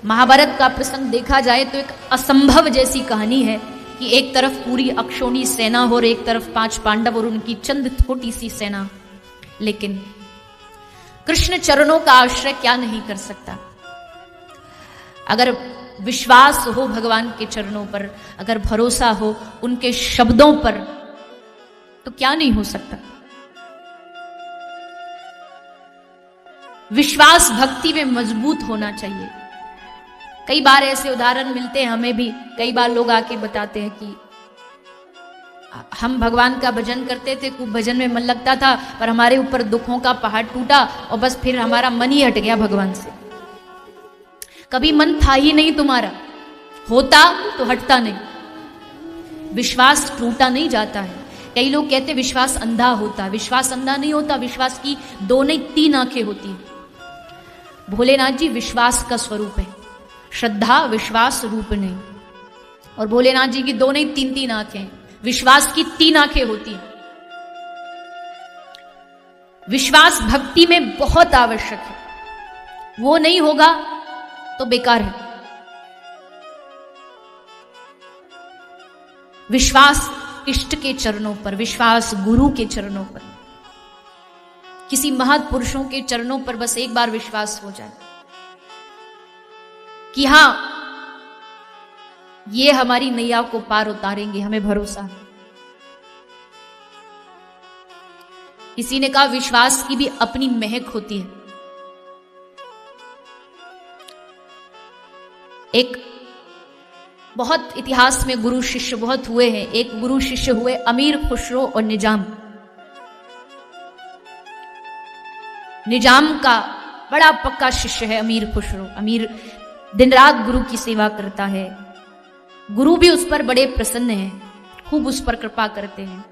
महाभारत का प्रसंग देखा जाए तो एक असंभव जैसी कहानी है कि एक तरफ पूरी अक्षौणी सेना हो और एक तरफ 5 पांडव और उनकी चंद छोटी सी सेना। लेकिन कृष्ण चरणों का आश्रय क्या नहीं कर सकता। अगर विश्वास हो भगवान के चरणों पर, अगर भरोसा हो उनके शब्दों पर, तो क्या नहीं हो सकता। विश्वास भक्ति में मजबूत होना चाहिए। कई बार ऐसे उदाहरण मिलते हैं हमें भी। कई बार लोग आके बताते हैं कि हम भगवान का भजन करते थे, खूब भजन में मन लगता था, पर हमारे ऊपर दुखों का पहाड़ टूटा और बस फिर हमारा मन ही हट गया भगवान से। कभी मन था ही नहीं तुम्हारा, होता तो हटता नहीं। विश्वास टूटा नहीं जाता है। कई लोग कहते विश्वास अंधा होता है। विश्वास अंधा नहीं होता। विश्वास की 2 नहीं 3 आंखें होती हैं। भोलेनाथ जी विश्वास का स्वरूप है, श्रद्धा विश्वास रूप नहीं। और भोलेनाथ जी की 2 नहीं 3 आंखें, विश्वास की 3 आंखें होती हैं। विश्वास भक्ति में बहुत आवश्यक है। वो नहीं होगा तो बेकार है। विश्वास इष्ट के चरणों पर, विश्वास गुरु के चरणों पर, किसी महापुरुषों के चरणों पर बस एक बार विश्वास हो जाए कि हां ये हमारी नैया को पार उतारेंगे, हमें भरोसा है। किसी ने कहा विश्वास की भी अपनी महक होती है। एक बहुत इतिहास में गुरु शिष्य बहुत हुए हैं। एक गुरु शिष्य हुए अमीर खुसरो और निजाम। निजाम का बड़ा पक्का शिष्य है अमीर खुसरो। अमीर दिन रात गुरु की सेवा करता है। गुरु भी उस पर बड़े प्रसन्न हैं, खूब उस पर कृपा करते हैं।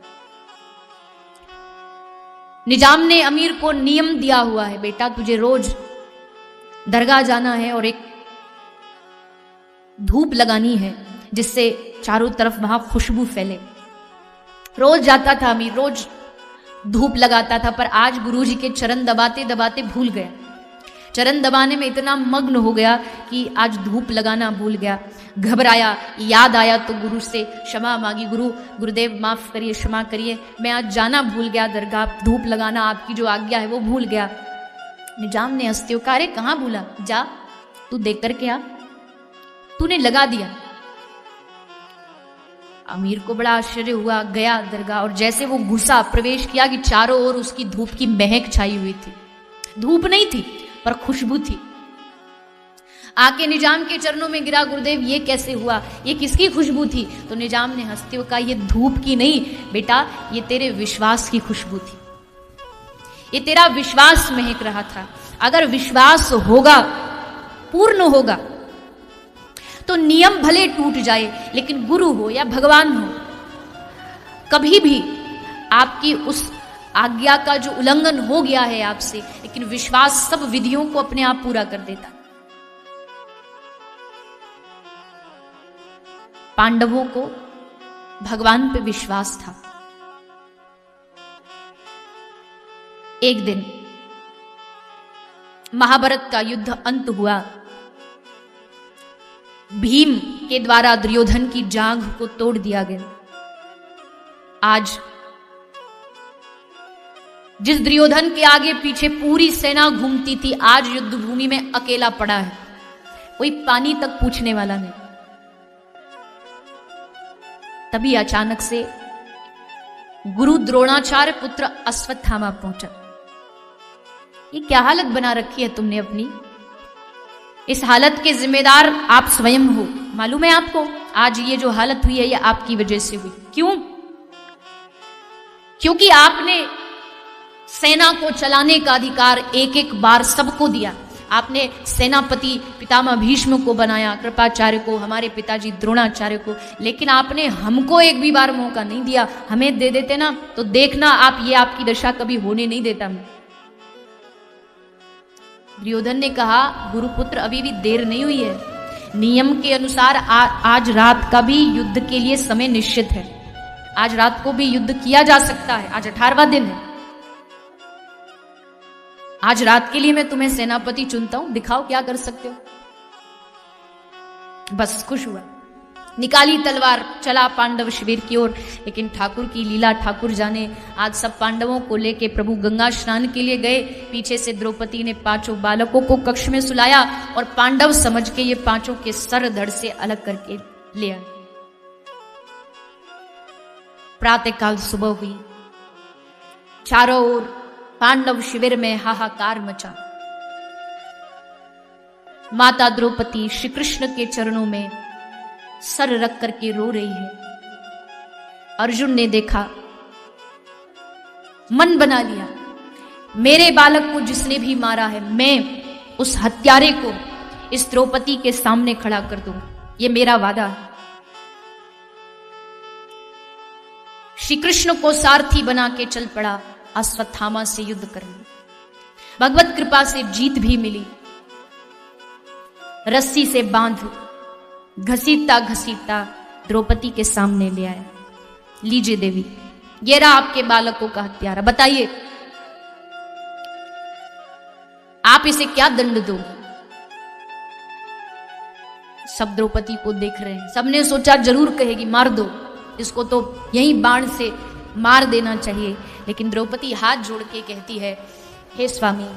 निजाम ने अमीर को नियम दिया हुआ है, बेटा तुझे रोज दरगाह जाना है और एक धूप लगानी है जिससे चारों तरफ वहां खुशबू फैले। रोज जाता था अमीर, रोज धूप लगाता था, पर आज गुरुजी के चरण दबाते दबाते भूल गया। चरण दबाने में इतना मग्न हो गया कि आज धूप लगाना भूल गया। घबराया, याद आया तो गुरु से क्षमा मांगी। गुरुदेव माफ करिए, क्षमा करिए, मैं आज जाना भूल गया दरगाह, धूप लगाना आपकी जो आज्ञा है वो भूल गया। निजाम ने हंसते हुए, अरे कहां भूला, जा तू देख करके आ, तूने लगा दिया। अमीर को बड़ा आश्चर्य हुआ, गया दरगाह और जैसे वो घुसा, प्रवेश किया कि चारों ओर उसकी धूप की महक छाई हुई थी। धूप नहीं थी पर खुशबू थी। आके निजाम के चरणों में गिरा, गुरुदेव ये कैसे हुआ, ये किसकी खुशबू थी? तो निजाम ने हंसते हुए कहा, ये धूप की नहीं बेटा, ये तेरे विश्वास की खुशबू थी। ये तेरा विश्वास महक रहा था। अगर विश्वास होगा, पूर्ण होगा, तो नियम भले टूट जाए, लेकिन गुरु हो या भगवान हो, कभी भी आपकी उस आज्ञा का जो उल्लंघन हो गया है आपसे, लेकिन विश्वास सब विधियों को अपने आप पूरा कर देता। पांडवों को भगवान पे विश्वास था। एक दिन महाभारत का युद्ध अंत हुआ। भीम के द्वारा दुर्योधन की जांघ को तोड़ दिया गया। आज जिस दुर्योधन के आगे पीछे पूरी सेना घूमती थी, आज युद्ध भूमि में अकेला पड़ा है। कोई पानी तक पूछने वाला नहीं। तभी अचानक से गुरु द्रोणाचार्य पुत्र अश्वत्थामा पहुंचा। ये क्या हालत बना रखी है तुमने अपनी? इस हालत के जिम्मेदार आप स्वयं हो। मालूम है आपको, आज ये जो हालत हुई है ये आपकी वजह से हुई। क्यों? क्योंकि आपने सेना को चलाने का अधिकार एक एक बार सबको दिया। आपने सेनापति पितामह भीष्म को बनाया, कृपाचार्य को, हमारे पिताजी द्रोणाचार्य को, लेकिन आपने हमको एक भी बार मौका नहीं दिया। हमें दे देते ना तो देखना आप, ये आपकी दशा कभी होने नहीं देता मैं। दुर्योधन ने कहा, गुरुपुत्र अभी भी देर नहीं हुई है। नियम के अनुसार आज रात का भी युद्ध के लिए समय निश्चित है। आज रात को भी युद्ध किया जा सकता है। आज 18वां दिन है। आज रात के लिए मैं तुम्हें सेनापति चुनता हूं, दिखाओ क्या कर सकते हो। बस खुश हुआ, निकाली तलवार, चला पांडव शिविर की ओर। लेकिन ठाकुर की लीला ठाकुर जाने। आज सब पांडवों को लेके प्रभु गंगा स्नान के लिए गए। पीछे से द्रौपदी ने 5 बालकों को कक्ष में सुलाया और पांडव समझ के ये 5 के सर धड़ से अलग करके ले आए। प्रातःकाल सुबह हुई, चारों ओर पांडव शिविर में हाहाकार मचा। माता द्रौपदी श्री कृष्ण के चरणों में सर रख करके रो रही है। अर्जुन ने देखा, मन बना लिया, मेरे बालक को जिसने भी मारा है, मैं उस हत्यारे को इस द्रौपदी के सामने खड़ा कर दूं, ये मेरा वादा है। श्री कृष्ण को सारथी बना के चल पड़ा अश्वत्थामा से युद्ध करने। भगवत कृपा से जीत भी मिली। रस्सी से बांध घसीटता घसीटता द्रौपदी के सामने ले आया। लीजिए देवी, ये रहा आपके बालकों का हत्यारा, बताइए आप इसे क्या दंड दो। सब द्रौपदी को देख रहे हैं। सबने सोचा जरूर कहेगी मार दो इसको, तो यही बाण से मार देना चाहिए। लेकिन द्रौपदी हाथ जोड़ के कहती है, हे स्वामी,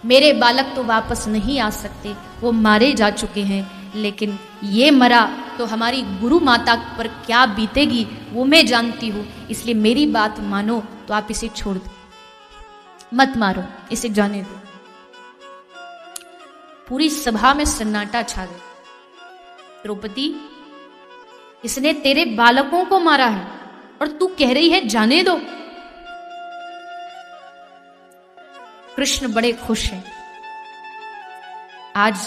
मेरे बालक तो वापस नहीं आ सकते, वो मारे जा चुके हैं, लेकिन ये मरा तो हमारी गुरु माता पर क्या बीतेगी वो मैं जानती हूं, इसलिए मेरी बात मानो तो आप इसे छोड़ दो, मत मारो, इसे जाने दो। पूरी सभा में सन्नाटा छा गया। द्रौपदी, इसने तेरे बालकों को मारा है और तू कह रही है जाने दो। कृष्ण बड़े खुश हैं। आज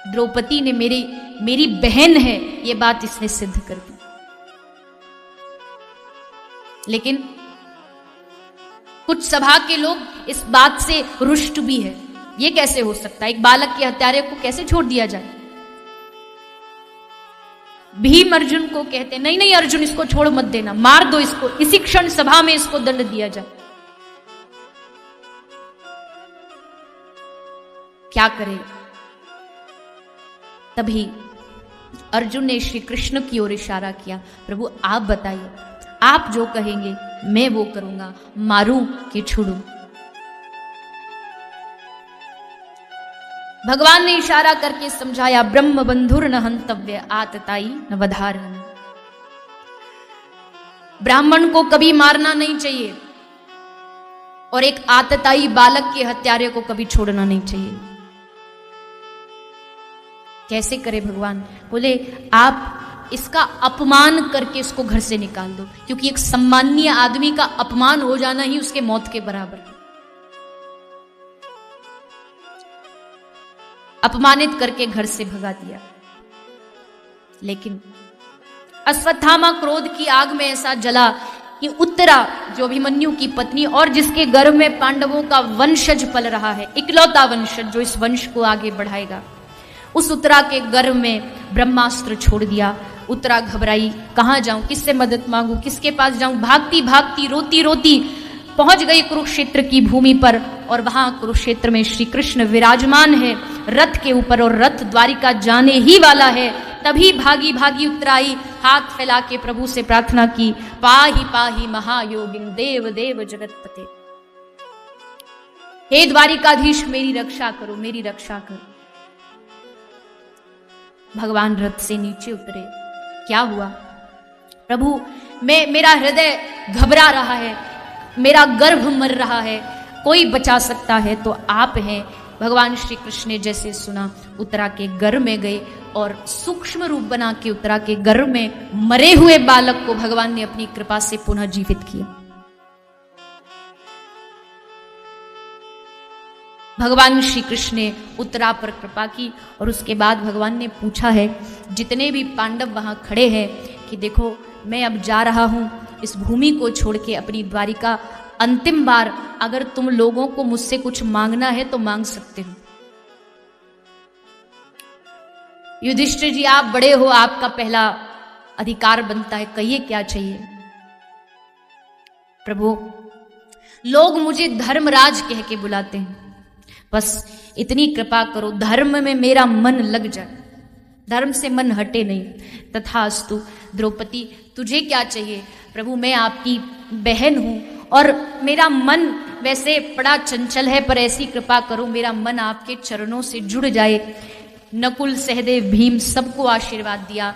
द्रौपदी ने मेरी बहन है ये बात इसने सिद्ध कर दी। लेकिन कुछ सभा के लोग इस बात से रुष्ट भी है। ये कैसे हो सकता है, एक बालक के हत्यारे को कैसे छोड़ दिया जाए। भीम अर्जुन को कहते, नहीं नहीं अर्जुन, इसको छोड़ मत देना, मार दो इसको, इसी क्षण सभा में इसको दंड दिया जाए। क्या करे। तभी अर्जुन ने श्री कृष्ण की ओर इशारा किया, प्रभु आप बताइए, आप जो कहेंगे मैं वो करूंगा, मारूं कि छोड़ूं। भगवान ने इशारा करके समझाया, ब्रह्म बंधुर न हंतव्य आतताई न वधारण। ब्राह्मण को कभी मारना नहीं चाहिए और एक आतताई बालक के हत्यारे को कभी छोड़ना नहीं चाहिए। कैसे करे भगवान? बोले आप इसका अपमान करके इसको घर से निकाल दो, क्योंकि एक सम्माननीय आदमी का अपमान हो जाना ही उसके मौत के बराबर है। अपमानित करके घर से भगा दिया। लेकिन अश्वत्थामा क्रोध की आग में ऐसा जला कि उत्तरा, जो अभिमन्यु की पत्नी और जिसके गर्भ में पांडवों का वंशज पल रहा है, इकलौता वंशज जो इस वंश को आगे बढ़ाएगा, उस उत्तरा के गर्भ में ब्रह्मास्त्र छोड़ दिया। उत्तरा घबराई, कहां जाऊं, किससे मदद मांगू, किसके पास जाऊं। भागती भागती रोती रोती पहुंच गई कुरुक्षेत्र की भूमि पर, और वहां कुरुक्षेत्र में श्री कृष्ण विराजमान है रथ के ऊपर, और रथ द्वारिका जाने ही वाला है। तभी भागी भागी उत्तराई, हाथ फैला के प्रभु से प्रार्थना की, पाहि पाहि महायोगिन देव देव जगतपते, हे द्वारिकाधीश मेरी रक्षा करो, मेरी रक्षा करो। भगवान रथ से नीचे उतरे। क्या हुआ? प्रभु मेरा हृदय घबरा रहा है, मेरा गर्भ मर रहा है, कोई बचा सकता है तो आप हैं। भगवान श्री कृष्ण ने जैसे सुना, उत्तरा के गर्भ में गए और सूक्ष्म रूप बना के उत्तरा के गर्भ में मरे हुए बालक को भगवान ने अपनी कृपा से पुनः जीवित किया। भगवान श्री कृष्ण ने उत्तरा पर कृपा की, और उसके बाद भगवान ने पूछा है जितने भी पांडव वहां खड़े हैं कि देखो मैं अब जा रहा हूं इस भूमि को छोड़ के अपनी द्वारिका, अंतिम बार अगर तुम लोगों को मुझसे कुछ मांगना है तो मांग सकते हो। युधिष्ठिर जी आप बड़े हो, आपका पहला अधिकार बनता है, कहिए क्या चाहिए। प्रभु लोग मुझे धर्मराज कह के बुलाते हैं, बस इतनी कृपा करो धर्म में मेरा मन लग जाए, धर्म से मन हटे नहीं। तथास्तु द्रौपदी, तुझे क्या चाहिए? प्रभु, मैं आपकी बहन हूं और मेरा मन वैसे बड़ा चंचल है, पर ऐसी कृपा करो मेरा मन आपके चरणों से जुड़ जाए। नकुल, सहदेव, भीम सबको आशीर्वाद दिया।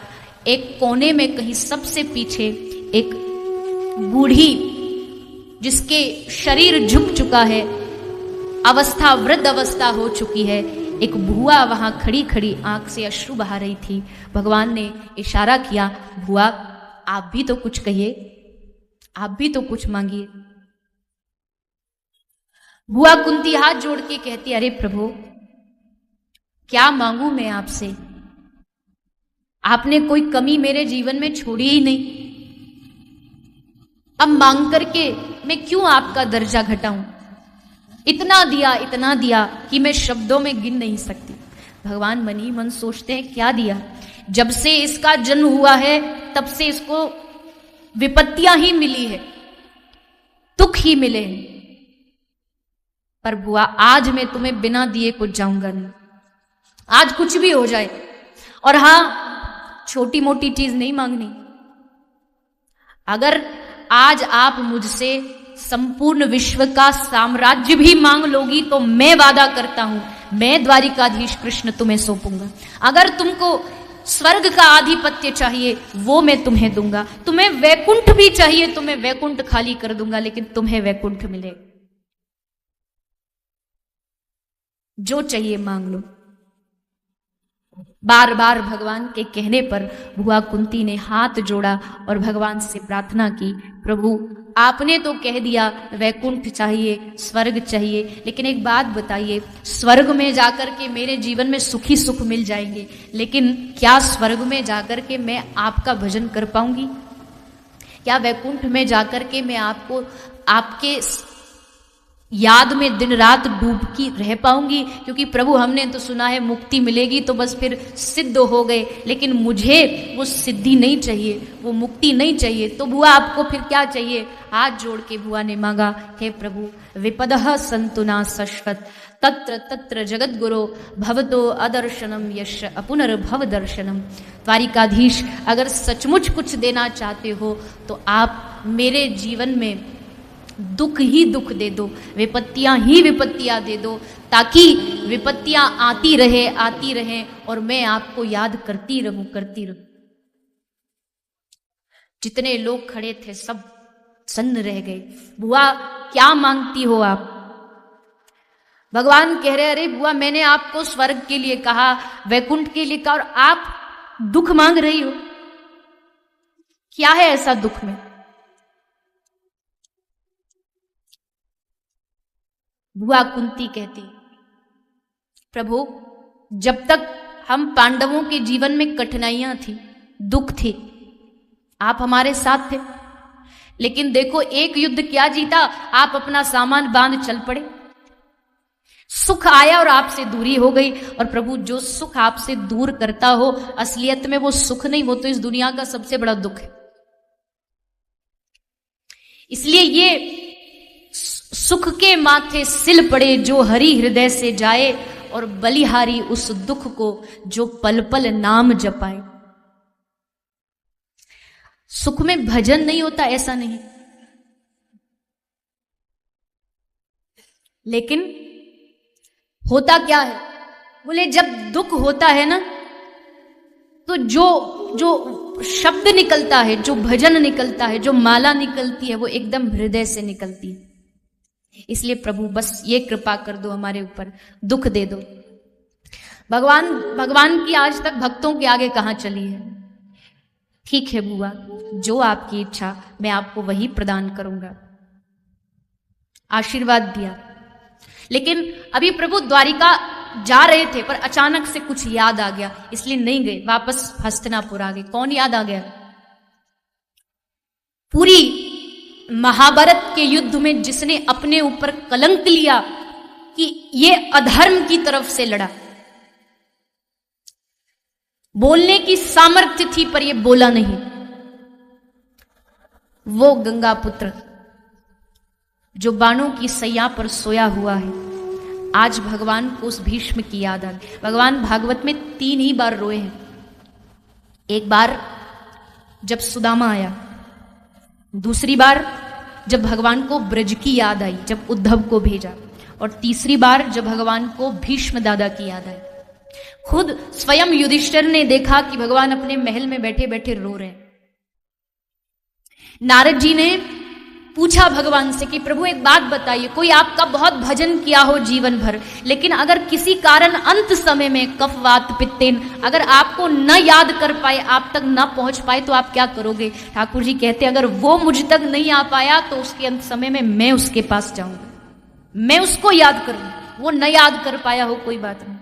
एक कोने में कहीं सबसे पीछे एक बूढ़ी, जिसके शरीर झुक चुका है, अवस्था वृद्ध अवस्था हो चुकी है, एक बुआ वहां खड़ी खड़ी आंख से अश्रु बहा रही थी। भगवान ने इशारा किया, बुआ आप भी तो कुछ कहिए, आप भी तो कुछ मांगिए। बुआ कुंती हाथ जोड़ के कहती, अरे प्रभु क्या मांगू मैं आपसे? आपने कोई कमी मेरे जीवन में छोड़ी ही नहीं। अब मांग करके मैं क्यों आपका दर्जा घटाऊं? इतना दिया कि मैं शब्दों में गिन नहीं सकती। भगवान मन ही मन सोचते हैं, क्या दिया? जब से इसका जन्म हुआ है तब से इसको विपत्तियां ही मिली है, दुख ही मिले हैं। पर बुआ, आज मैं तुम्हें बिना दिए कुछ जाऊंगा नहीं। आज कुछ भी हो जाए, और हां, छोटी मोटी चीज नहीं मांगनी। अगर आज आप मुझसे संपूर्ण विश्व का साम्राज्य भी मांग लोगी तो मैं वादा करता हूं, मैं द्वारिकाधीश कृष्ण तुम्हें सौंपूंगा। अगर तुमको स्वर्ग का आधिपत्य चाहिए वो मैं तुम्हें दूंगा, तुम्हें वैकुंठ भी चाहिए तो मैं वैकुंठ खाली कर दूंगा, लेकिन तुम्हें वैकुंठ मिलेगा। जो चाहिए मांग लो। बार बार भगवान के कहने पर बुआ कुंती ने हाथ जोड़ा और भगवान से प्रार्थना की, प्रभु आपने तो कह दिया वैकुंठ चाहिए, स्वर्ग चाहिए, लेकिन एक बात बताइए, स्वर्ग में जाकर के मेरे जीवन में सुखी सुख मिल जाएंगे, लेकिन क्या स्वर्ग में जाकर के मैं आपका भजन कर पाऊंगी? क्या वैकुंठ में जाकर के मैं आपको आपके याद में दिन रात डूबकी रह पाऊंगी? क्योंकि प्रभु हमने तो सुना है मुक्ति मिलेगी तो बस फिर सिद्ध हो गए, लेकिन मुझे वो सिद्धि नहीं चाहिए, वो मुक्ति नहीं चाहिए। तो बुआ आपको फिर क्या चाहिए? हाथ जोड़ के बुआ ने मांगा, हे प्रभु विपदः सन्तु न शश्वत् तत्र तत्र जगत गुरो भवतो अदर्शनम यश अपुनर्भव दर्शनम। द्वारिकाधीश, अगर सचमुच कुछ देना चाहते हो तो आप मेरे जीवन में दुख ही दुख दे दो, विपत्तियां ही विपत्तियां दे दो, ताकि विपत्तियां आती रहे और मैं आपको याद करती रहूं। जितने लोग खड़े थे सब सन्न रह गए। बुआ क्या मांगती हो आप? भगवान कह रहे, अरे बुआ मैंने आपको स्वर्ग के लिए कहा, वैकुंठ के लिए कहा, और आप दुख मांग रही हो। क्या है ऐसा दुख में? बुआ कुंती कहती, प्रभु जब तक हम पांडवों के जीवन में कठिनाइयां थी, दुख थे, आप हमारे साथ थे, लेकिन देखो एक युद्ध क्या जीता, आप अपना सामान बांध चल पड़े। सुख आया और आपसे दूरी हो गई। और प्रभु जो सुख आपसे दूर करता हो, असलियत में वो सुख नहीं, वो तो इस दुनिया का सबसे बड़ा दुख है। इसलिए ये सुख के माथे सिल पड़े जो हरि हृदय से जाए, और बलिहारी उस दुख को जो पल पल नाम जपाए। सुख में भजन नहीं होता ऐसा नहीं, लेकिन होता क्या है, बोले जब दुख होता है ना तो जो शब्द निकलता है, जो भजन निकलता है, जो माला निकलती है, वो एकदम हृदय से निकलती है। इसलिए प्रभु बस ये कृपा कर दो हमारे ऊपर, दुख दे दो। भगवान की आज तक भक्तों के आगे कहां चली है? ठीक है बुआ, जो आपकी इच्छा मैं आपको वही प्रदान करूंगा। आशीर्वाद दिया। लेकिन अभी प्रभु द्वारिका जा रहे थे, पर अचानक से कुछ याद आ गया, इसलिए नहीं गए, वापस हस्तिनापुर आ गए। कौन याद आ गया? पूरी महाभारत के युद्ध में जिसने अपने ऊपर कलंक लिया कि ये अधर्म की तरफ से लड़ा, बोलने की सामर्थ्य थी पर ये बोला नहीं, वो गंगा पुत्र जो बाणों की सैया पर सोया हुआ है। आज भगवान को उस भीष्म की याद आ गई। भगवान भागवत में 3 ही बार रोए हैं। एक बार जब सुदामा आया, दूसरी बार जब भगवान को ब्रज की याद आई, जब उद्धव को भेजा, और तीसरी बार जब भगवान को भीष्म दादा की याद आई। खुद स्वयं युधिष्ठिर ने देखा कि भगवान अपने महल में बैठे बैठे रो रहे हैं। नारद जी ने पूछा भगवान से कि प्रभु एक बात बताइए, कोई आपका बहुत भजन किया हो जीवन भर, लेकिन अगर किसी कारण अंत समय में कफ वात पित्तेन अगर आपको न याद कर पाए, आप तक न पहुंच पाए, तो आप क्या करोगे? ठाकुर जी कहते अगर वो मुझ तक नहीं आ पाया तो उसके अंत समय में मैं उसके पास जाऊंगा, मैं उसको याद करूंगा। वो न याद कर पाया हो कोई बात नहीं,